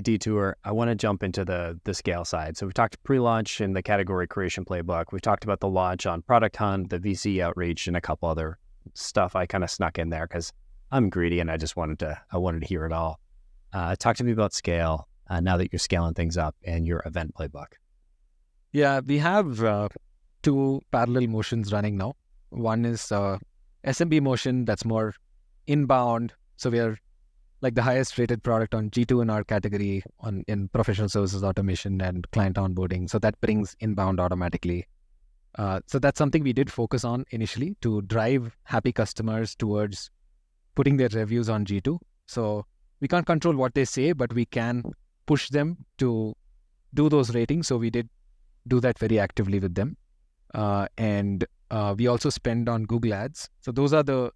detour. I want to jump into the scale side. So we talked pre-launch in the category creation playbook. We've talked about the launch on Product Hunt, the VC outreach, and a couple other stuff I kind of snuck in there because I'm greedy and I wanted to hear it all. Talk to me about scale now that you're scaling things up and your event playbook. Yeah, we have two parallel motions running now. One is SMB motion that's more inbound. So we are like the highest rated product on G2 in our category in professional services automation and client onboarding. So that brings inbound automatically. So that's something we did focus on initially to drive happy customers towards putting their reviews on G2. So we can't control what they say, but we can push them to do those ratings. So we did do that very actively with them. And we also spend on Google Ads. So those are the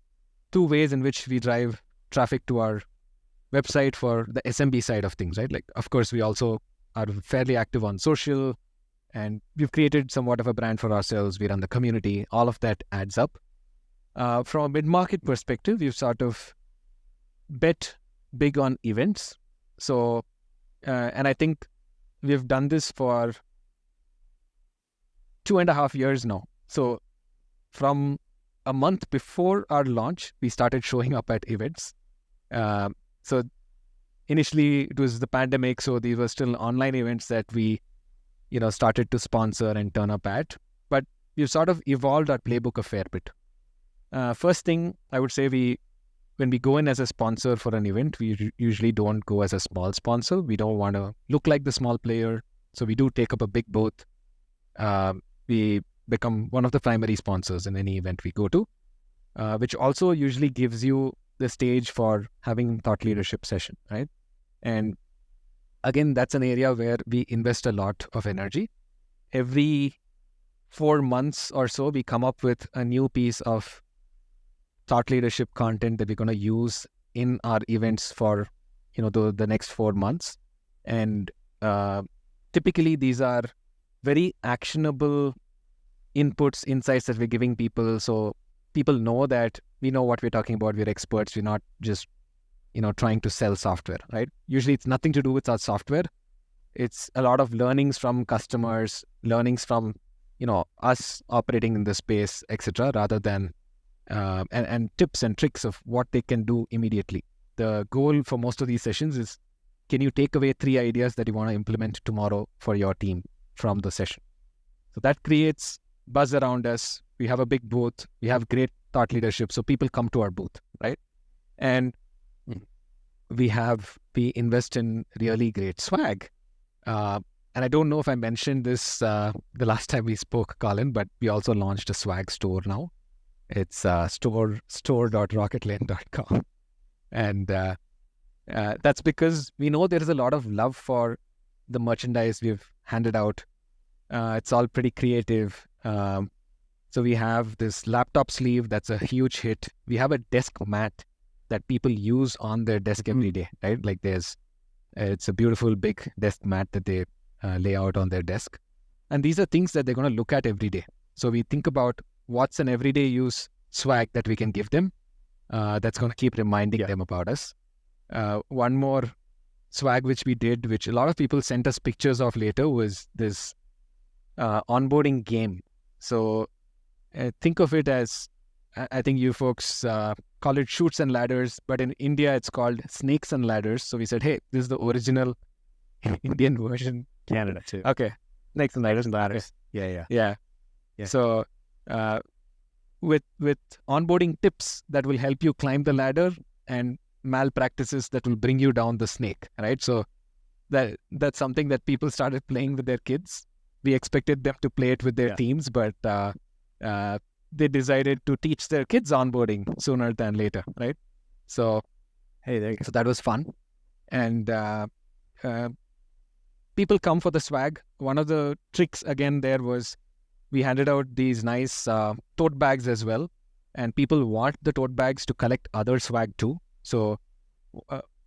two ways in which we drive traffic to our website for the SMB side of things, right? Like, of course, we also are fairly active on social, and we've created somewhat of a brand for ourselves. We run the community. All of that adds up. From a mid-market perspective, we've sort of bet big on events. So, and I think we've done this for 2.5 years now. So from a month before our launch, we started showing up at events. So initially it was the pandemic, so these were still online events that we, started to sponsor and turn up at. But we've sort of evolved our playbook a fair bit. First thing I would say, when we go in as a sponsor for an event, we usually don't go as a small sponsor. We don't want to look like the small player. So we do take up a big booth. We become one of the primary sponsors in any event we go to, which also usually gives you the stage for having thought leadership session, right? And again, that's an area where we invest a lot of energy. Every 4 months or so, we come up with a new piece of thought leadership content that we're going to use in our events for, the next 4 months. And typically these are very actionable inputs, insights that we're giving people. So people know that we know what we're talking about. We're experts. We're not just, trying to sell software, right? Usually it's nothing to do with our software. It's a lot of learnings from customers, learnings from, us operating in the space, etc., rather than, and tips and tricks of what they can do immediately. The goal for most of these sessions is, can you take away 3 ideas that you want to implement tomorrow for your team from the session? So that creates buzz around us. We have a big booth. We have great thought leadership. So people come to our booth, right? And we invest in really great swag. And I don't know if I mentioned this the last time we spoke, Colin, but we also launched a swag store now. It's store.rocketlane.com. And that's because we know there is a lot of love for the merchandise we've handed out. It's all pretty creative. So we have this laptop sleeve that's a huge hit. We have a desk mat that people use on their desk every day, right? Like it's a beautiful big desk mat that they lay out on their desk. And these are things that they're going to look at every day. So we think about what's an everyday use swag that we can give them that's going to keep reminding them about us. One more swag which we did, which a lot of people sent us pictures of later, was this onboarding game. So think of it as, I think you folks call it Chutes and Ladders, but in India it's called Snakes and Ladders. So we said, hey, this is the original Indian version. Canada too. Okay. Snakes and Ladders. Yeah. So with onboarding tips that will help you climb the ladder, and malpractices that will bring you down the snake, right? So that's something that people started playing with their kids. We expected them to play it with their teams, but they decided to teach their kids onboarding sooner than later, right? So, so that was fun. And people come for the swag. One of the tricks again there was we handed out these nice tote bags as well. And people want the tote bags to collect other swag too. So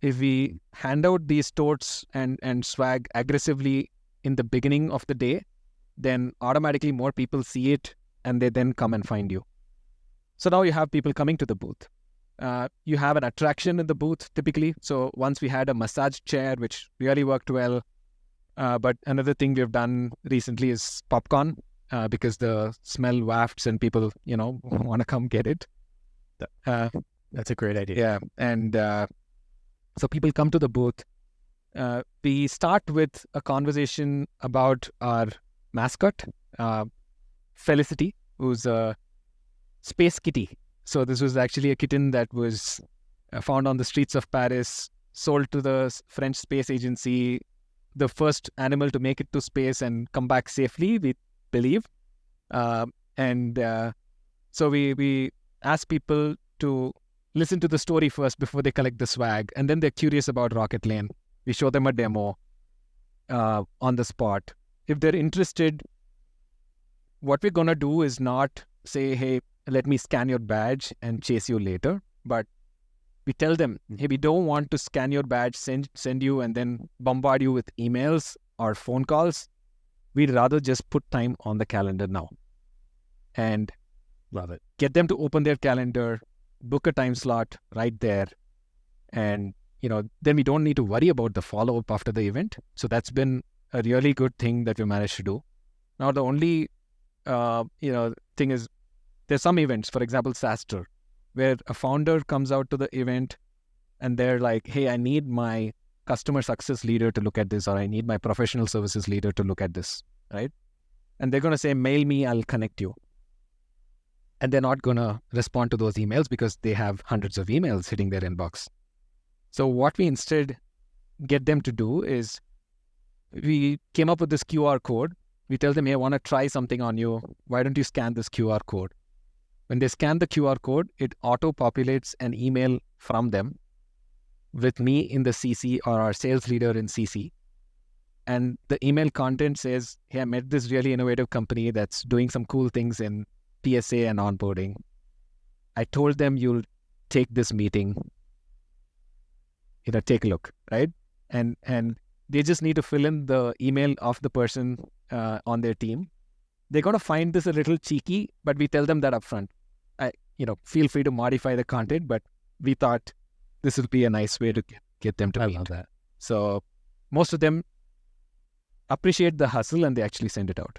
if we hand out these totes and swag aggressively in the beginning of the day, then automatically more people see it and they then come and find you. So now you have people coming to the booth. You have an attraction in the booth typically. So once we had a massage chair, which really worked well. But another thing we've done recently is popcorn, because the smell wafts and people, want to come get it. That's a great idea. Yeah. And so people come to the booth. We start with a conversation about our mascot, Felicity, who's a space kitty. So this was actually a kitten that was found on the streets of Paris, sold to the French space agency, the first animal to make it to space and come back safely, we believe. So we ask people to listen to the story first before they collect the swag, and then they're curious about Rocketlane. We show them a demo on the spot. If they're interested, what we're going to do is not say, hey, let me scan your badge and chase you later. But we tell them, hey, we don't want to scan your badge, send you, and then bombard you with emails or phone calls. We'd rather just put time on the calendar now. And love it. Get them to open their calendar, book a time slot right there. And, then we don't need to worry about the follow-up after the event. So that's been a really good thing that we managed to do. Now, the only, thing is, there's some events, for example, SaaStr, where a founder comes out to the event and they're like, hey, I need my customer success leader to look at this, or I need my professional services leader to look at this, right? And they're going to say, mail me, I'll connect you. And they're not going to respond to those emails because they have hundreds of emails hitting their inbox. So what we instead get them to do is, we came up with this QR code. We tell them, hey, I want to try something on you. Why don't you scan this QR code? When they scan the QR code, it auto-populates an email from them with me in the CC or our sales leader in CC. And the email content says, hey, I met this really innovative company that's doing some cool things in PSA and onboarding. I told them you'll take this meeting. Take a look, right? And they just need to fill in the email of the person on their team. They're going to find this a little cheeky, but we tell them that up front. Feel free to modify the content, but we thought this would be a nice way to get them to meet. I love that. So most of them appreciate the hustle and they actually send it out.